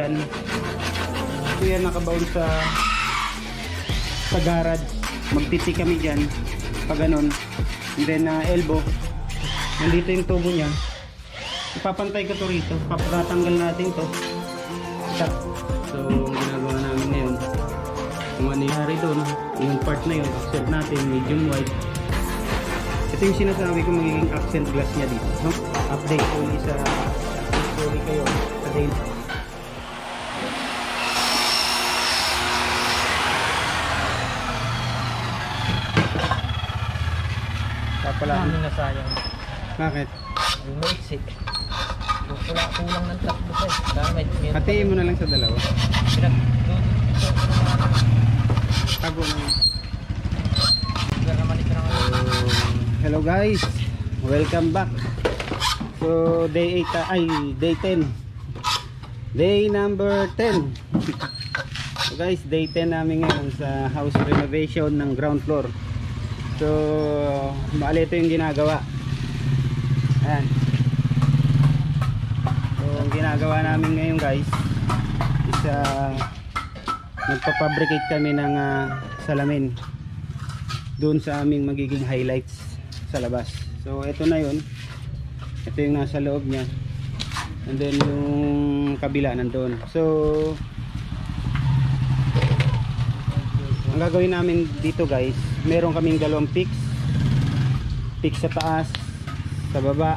yan. So yan, nakabaon sa garage. Magtiti kami dyan pag ganun. And then elbow, nandito yung tubo nya. Ipapantay ko to rito, papatanggal natin to. So ginagawa namin ngayon, kung ano nangyari doon, yung part na yun, accent natin, medium wide. Ito yung sinasabi ko magiging accent glass nya dito, no? Update ulit sa story kayo sa day. Pala na sayang. Bakit? Yung maiksi. Kulang ng tatlo pa eh. Hatiin mo na lang sa dalawa. Tago na yun. Hello guys, welcome back. So day 8, ay day 10. Day number 10. So guys, day 10 namin ngayon sa house renovation ng ground floor. So, bali ito yung ginagawa. Ayan. So, ang ginagawa namin ngayon guys is nagpapabricate kami ng salamin doon sa aming magiging highlights sa labas. So, ito na yun. Ito yung nasa loob niya. And then yung kabila nandun. So, ang gagawin namin dito guys, meron kaming dalawang peaks sa taas, sa baba,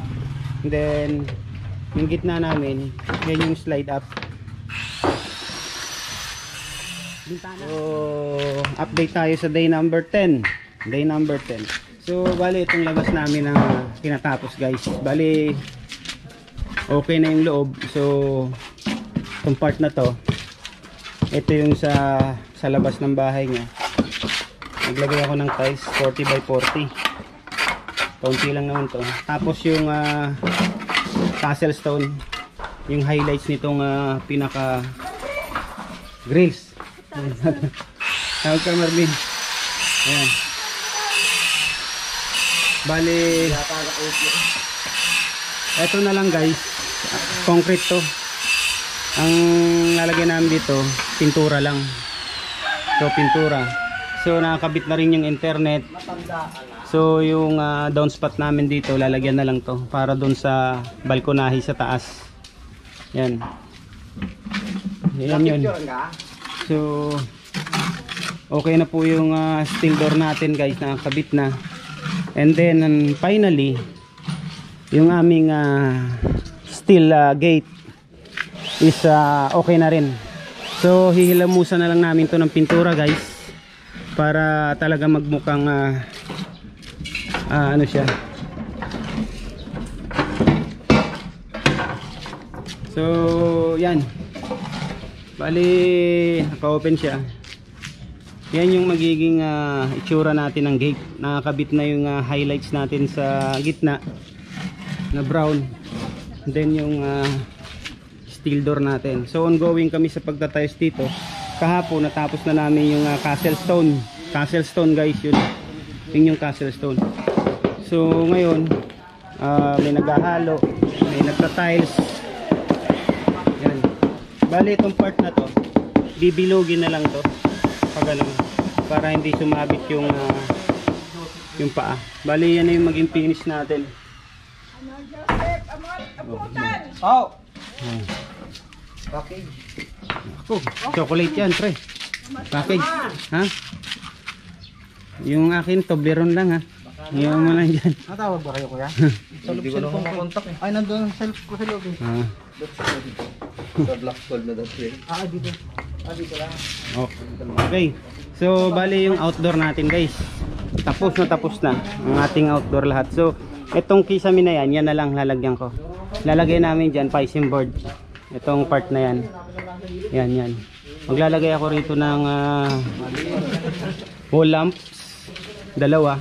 and then yung gitna namin, yan yung slide up. So update tayo sa day number 10. So bali itong labas namin na tinatapos guys. Bali okay na yung loob. So itong part na to, ito yung sa labas ng bahay niya. Naglagay ako ng tiles 40 by 40. Kaunti lang naman to. Tapos yung castle stone, yung highlights nitong pinaka grills. Tawag ka Marvin. Ayan. Bali eto na lang guys, concrete to. Ang lalagyan namin dito pintura lang. So pintura. So nakakabit na rin yung internet. So yung downspout namin dito lalagyan na lang to para doon sa balkonahe sa taas. Yan. Yan yun. So okay na po yung steel door natin guys, nakakabit na. And then finally yung aming steel gate is okay na rin. So hihilamusan na lang namin to ng pintura guys para talaga magmukhang ano siya. So yan, bali naka-open siya. Yan yung magiging itsura natin ng gate. Nakakabit na yung highlights natin sa gitna na brown. Then yung steel door natin. So ongoing kami sa pagtatiles dito. Kahapon natapos na namin yung castle stone. Castle stone guys, yun yung castle stone. So ngayon may naghahalo, may nagtatiles. Yan. Bali itong part na to bibilogin na lang to pag ano, para hindi sumabit yung paa. Bali yan na yung maging finish natin. Oh. Okay. Ako, chocolate yan, pre. Package. Ha? Yung akin, Toblerone lang ha. Ngayon mo lang dyan. Natawag ba kayo kuya? Sa loob ko kontak eh. Ay, nandun sa loob ko sa loob eh. Sa black gold na dati eh. Dito. Dito lang. Okay. So, bali yung outdoor natin guys. Tapos na ang ating outdoor lahat. So, itong kisame na yan na lang lalagyan ko. Lalagay namin dyan, piping board. Itong part na yan. Yan. Maglalagay ako rito ng wall lamps. Dalawa.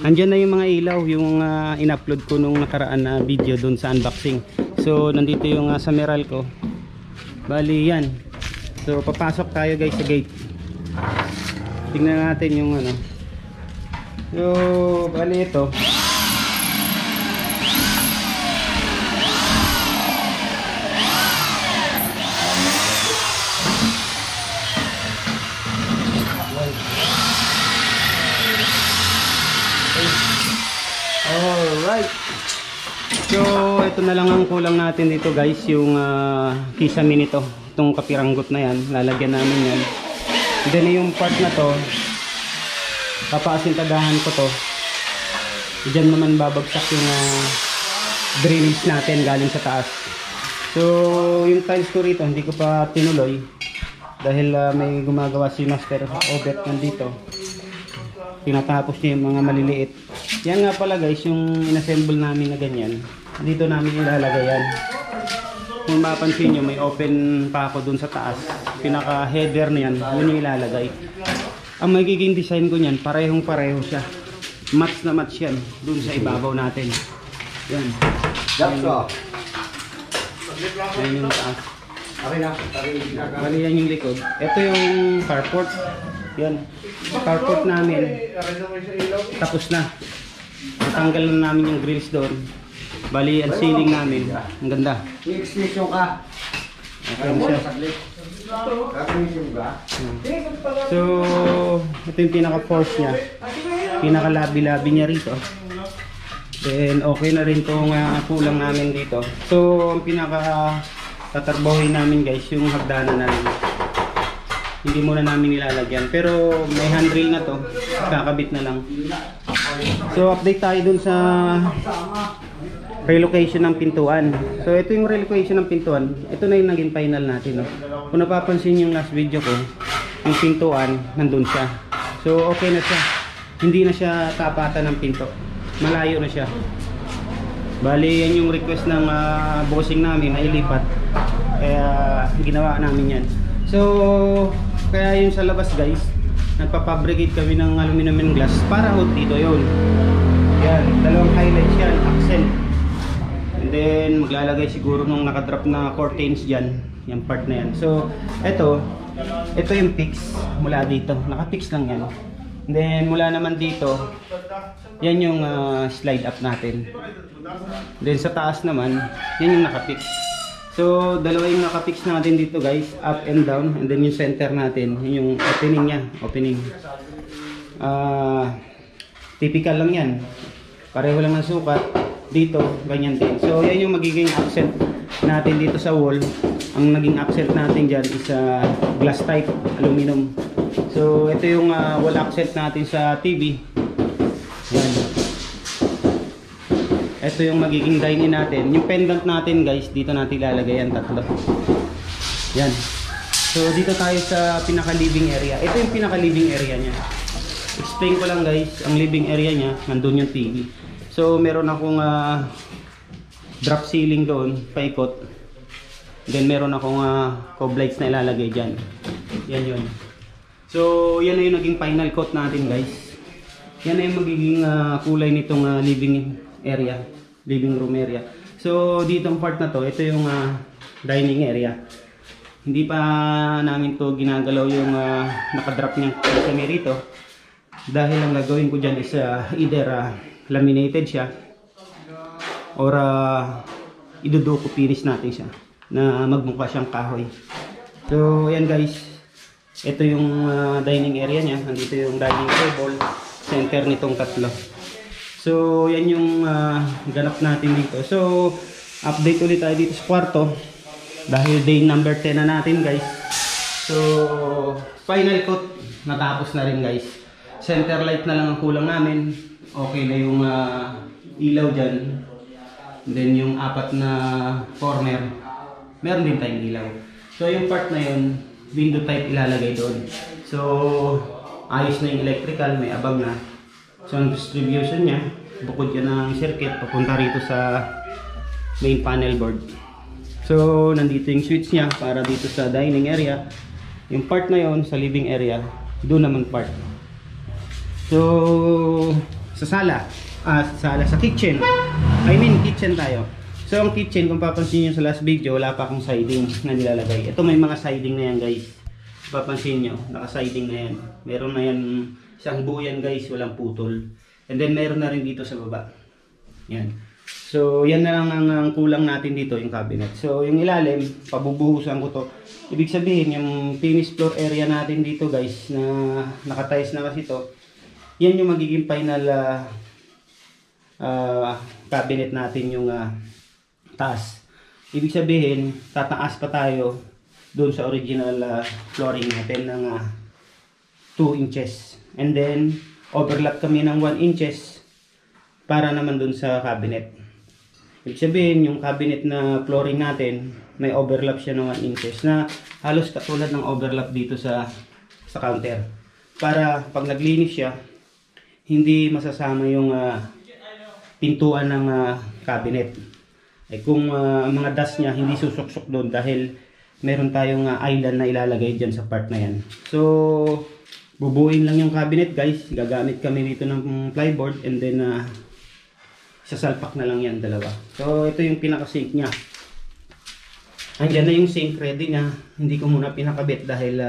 Andyan na yung mga ilaw, yung in-upload ko nung nakaraan na video dun sa unboxing. So, nandito yung sa meral ko. Bali yan. So, papasok tayo guys sa gate. Tingnan natin yung ano. So, bali ito. Alright. So, ito na lang ang kulang natin dito guys, yung kisame nito. Itong kapiranggot na yan, lalagyan namin yan. Then yung part na to, papasintagahan ko to. Diyan naman babagsak yung drainage natin galing sa taas. So, yung tiles ko rito, hindi ko pa tinuloy. Dahil may gumagawa si Master Obet nandito. Tinatapos niya yung mga maliliit. Yan nga pala guys, yung inassemble namin na ganyan. Dito namin ilalagay yan. Kung mapansin nyo, may open pa ako dun sa taas. Pinaka header na yan, yun yung ilalagay. Ang magiging design ko niyan, parehong pareho siya. Match na match yan dun sa ibabaw natin. Yan. Yan yung taas. Bali yan yung likod. Ito yung carport. Yan. Carport namin. Tapos na. Natanggal na namin yung grills doon. Bali ang ceiling namin. Ang ganda. I-extension ka. Okay siya. So, ito yung pinaka-force niya. Pinaka-labi-labi niya rito. Then, okay na rin itong kulang namin dito. So, ang pinaka-tatarbohin namin guys, yung hagdanan na rin. Hindi muna namin nilalagyan. Pero, may handrail na to. Kakabit na lang. So, update tayo dun sa relocation ng pintuan. So, ito yung relocation ng pintuan. Ito na yung naging final natin. No? Kung napapansin yung last video ko, yung pintuan, nandun siya. So, okay na siya. Hindi na siya tapatan ng pinto. Malayo na siya. Bali, yan yung request ng bossing namin na ilipat. Kaya, ginawa namin yan. So, kaya yung sa labas guys, nagpapabricate kami ng aluminum and glass para hot dito yun. Yan, dalawang highlights yan, accent. And then maglalagay siguro nung nakadrop na curtains dyan, yung part na yan. So, ito yung fix mula dito, nakafix lang yan. And then mula naman dito, yan yung slide up natin. Then sa taas naman, yan yung nakafix. So, dalawa yung nakafix natin dito guys, up and down. And then yung center natin, yun yung opening nya, opening. Typical lang yan. Pareho lang ng sukat. Dito, ganyan din. So, yan yung magiging accent natin dito sa wall. Ang naging accent natin dyan is glass type, aluminum. So, ito yung wall accent natin sa TV. Yan. Ito yung magiging dining natin. Yung pendant natin guys, dito natin ilalagay yan, tatlo. Yan. So dito tayo sa pinaka living area. Ito yung pinaka living area niya. Explain ko lang guys, ang living area niya, nandun yung TV. So meron akong drop ceiling doon, paikot. Then meron akong cob lights na ilalagay dyan. Yan yun. So yan na yung naging final coat natin guys. Yan na yung magiging kulay nitong living area, living room area. So dito ang part na to, ito yung dining area. Hindi pa namin to ginagalaw yung nakadrop niyang kisame rito. Dahil ang gagawin ko dyan is either laminated siya or iduduko finish natin siya na magmukha siyang kahoy. So yan guys, ito yung dining area niya. Nandito yung dining table, center nitong tatlo. So yan yung ganap natin dito. So update ulit tayo dito sa kwarto dahil day number 10 na natin guys. So final coat natapos na rin guys. Center light na lang ang kulang namin. Okay na yung ilaw dyan. Then yung apat na corner, meron din tayong ilaw. So yung part na yun, window type ilalagay doon. So ayos na yung electrical, may abang na. So ang distribution niya, bukod yan ng circuit, papunta rito sa main panel board. So nandito yung switch niya para dito sa dining area. Yung part na yon sa living area, doon naman part. So sa sa kitchen, kitchen tayo. So ang kitchen, kung papansin nyo sa last video, wala pa akong siding na nilalagay. Ito may mga siding na yan guys. Papansin nyo, naka-siding na yan. Meron na yan, isang buo yan guys, walang putol. And then meron na rin dito sa baba. Yan. So yan na lang ang kulang natin dito, yung cabinet. So yung ilalim, pabubuhusan ko to. Ibig sabihin, yung finished floor area natin dito guys, na nakatiles na kasi to, yan yung magiging final cabinet natin yung taas. Ibig sabihin, tataas pa tayo doon sa original flooring natin ng 2 inches. And then, overlap kami ng 1 inches para naman doon sa cabinet. Ibig sabihin, yung cabinet na flooring natin, may overlap siya ng 1 inches na halos katulad ng overlap dito sa counter. Para pag naglinis siya, hindi masasama yung pintuan ng cabinet. Ay kung mga dust niya, hindi susuksok doon dahil meron tayong island na ilalagay dyan sa part na yan. So, bubuin lang yung cabinet guys. Gagamit kami dito ng plyboard and then sasalpak na lang yan dalawa. So, ito yung pinaka-sink niya. Andyan na yung sink, ready na. Hindi ko muna pinakabit dahil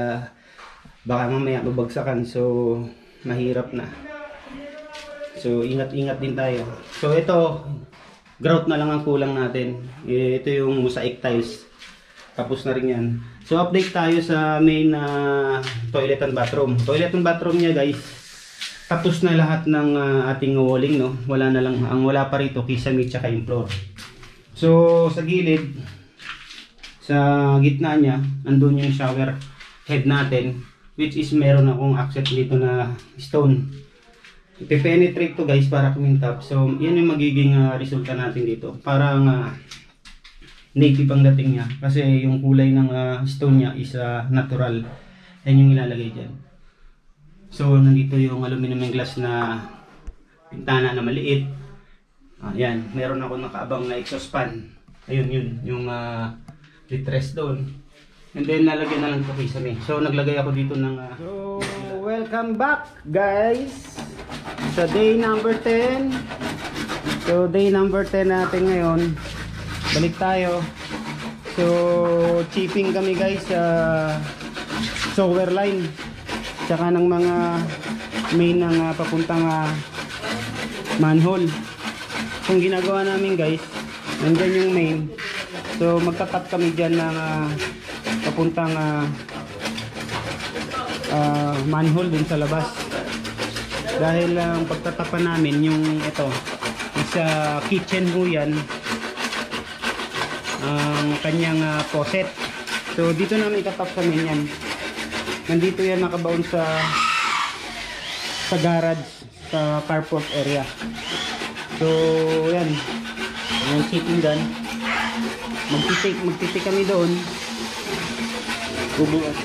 baka mamaya babagsakan. So, mahirap na. So, ingat-ingat din tayo. So, ito, grout na lang ang kulang natin. Ito yung mosaic tiles. Tapos na rin yan. So, update tayo sa main toilet and bathroom. Toilet and bathroom niya guys, tapos na lahat ng ating walling, no? Wala na lang. Ang wala pa rito, kisame tsaka yung floor. So, sa gilid, sa gitna niya, andun yung shower head natin, which is meron akong access dito na stone. Ipe-penetrate to guys para kumintap. So, yan yung magiging resulta natin dito. Parang native ang dating niya. Kasi yung kulay ng stone niya is natural. Yan yung ilalagay dyan. So, nandito yung aluminum glass na pintana na maliit. Yan. Meron ako nakaabang na exhaust fan. Ayun yun. Yung litres doon. And then, nalagyan na lang ito kisame. So, naglagay ako dito ng... So, welcome back guys! Sa day number 10. So, day number 10 natin ngayon. Balik tayo. So, chipping kami guys sa shower line. Tsaka ng mga main ng papuntang manhole. Kung ginagawa namin guys, nandyan yung main. So, magtapat kami dyan ng papuntang manhole dun sa labas. Dahil ang pagtatapan namin yung ito, sa kitchen ho yan, ang kanyang faucet. So dito namin itatap sa main yan. Nandito yan nakabaon sa garage, sa carport area. So yan, yung sitting gun, magtitik kami doon.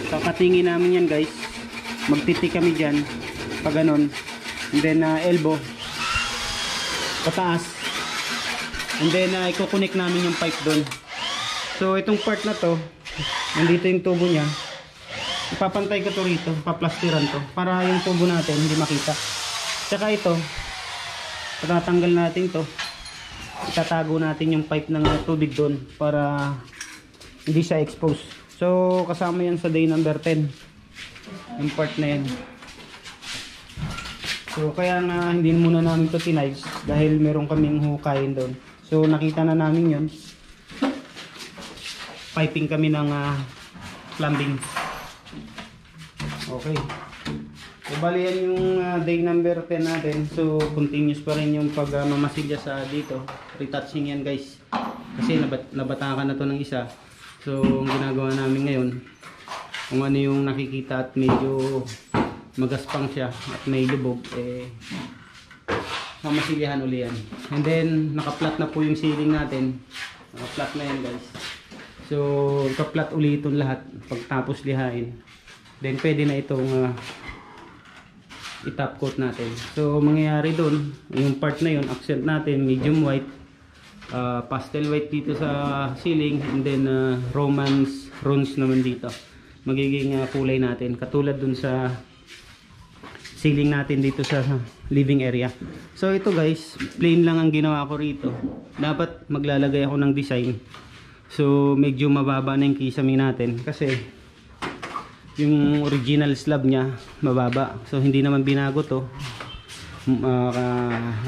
Kakatingin namin yan guys, magtitik kami dyan pag ganon. And then elbow pataas, and then i-connect namin yung pipe doon. So itong part na to, nandito yung tubo niya, ipapantay ko to rito, paplastiran to para yung tubo natin hindi makita. Tsaka ito, patatanggal natin to, itatago natin yung pipe ng tubig doon para hindi siya expose. So kasama yan sa day number 10, yung part na yan. So kaya nga hindi muna namin to tiniles dahil meron kaming hukayin doon. So nakita na namin yun. Piping kami ng plumbing. Okay. So bali yan yung day number 10 natin. So continuous pa rin yung pagmamasilya sa dito. Retouching yan guys. Kasi nabatakan na to ng isa. So ang ginagawa namin ngayon, kung ano yung nakikita at medyo magaspang siya at may lubog, mamasilyahan uli yan. And then naka-flat na po yung ceiling natin. Naka-flat na yan guys. So ika-flat uli itong lahat pagtapos lihain. Then pwede na itong i-top coat natin. So mangyayari doon, yung part na yun, accent natin medium white, pastel white dito sa ceiling, and then romance runes naman dito. Magiging kulay natin katulad dun sa ceiling natin dito sa living area. So ito guys, plain lang ang ginawa ko rito. Dapat maglalagay ako ng design. So medyo mababa na yung kisame natin kasi yung original slab niya mababa. So hindi naman binago to.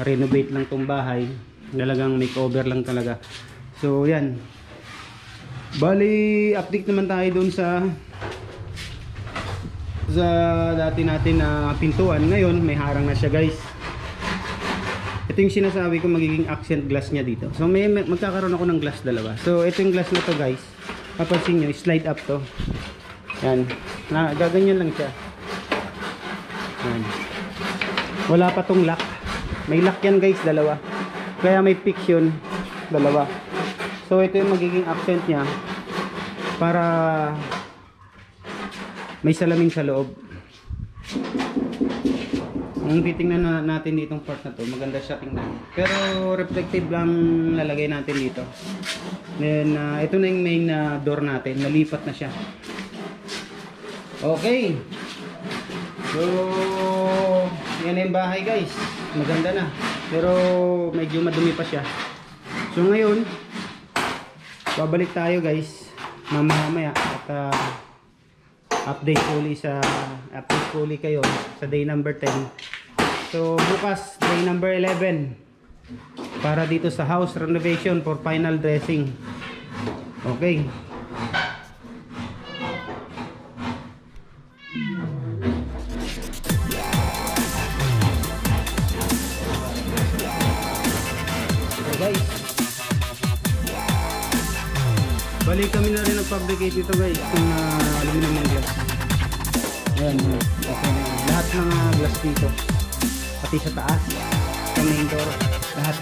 Renovate lang tong bahay. Talagang makeover lang talaga. So yan. Bali update naman tayo dun sa dati natin na pintuan. Ngayon may harang na siya guys. Ito yung sinasabi ko magiging accent glass niya dito. So magkakaroon ako ng glass dalawa. So ito yung glass na to guys. Papansin nyo, slide up to. Yan. Gaganyan lang siya. Yan. Wala pa tong lock. May lock yan guys, dalawa. Kaya may fix yun, dalawa. So ito yung magiging accent niya para may salamin sa loob. Ang titingnan natin ditong part na to, maganda siya tingnan. Pero reflective lang lalagay natin dito. Then ito na yung main door natin, nalipat na siya. Okay. So yan na yung bahay guys. Maganda na. Pero medyo madumi pa siya. So ngayon, babalik tayo guys mamaya at update uli kayo sa day number 10. So bukas day number 11 para dito sa house renovation for final dressing. Okay. So guys, balik kami na rin nag-fabricate ito guys ng aluminum ng glass. Ayan, okay. Lahat ng glass dito, pati sa taas, sa main door, lahat.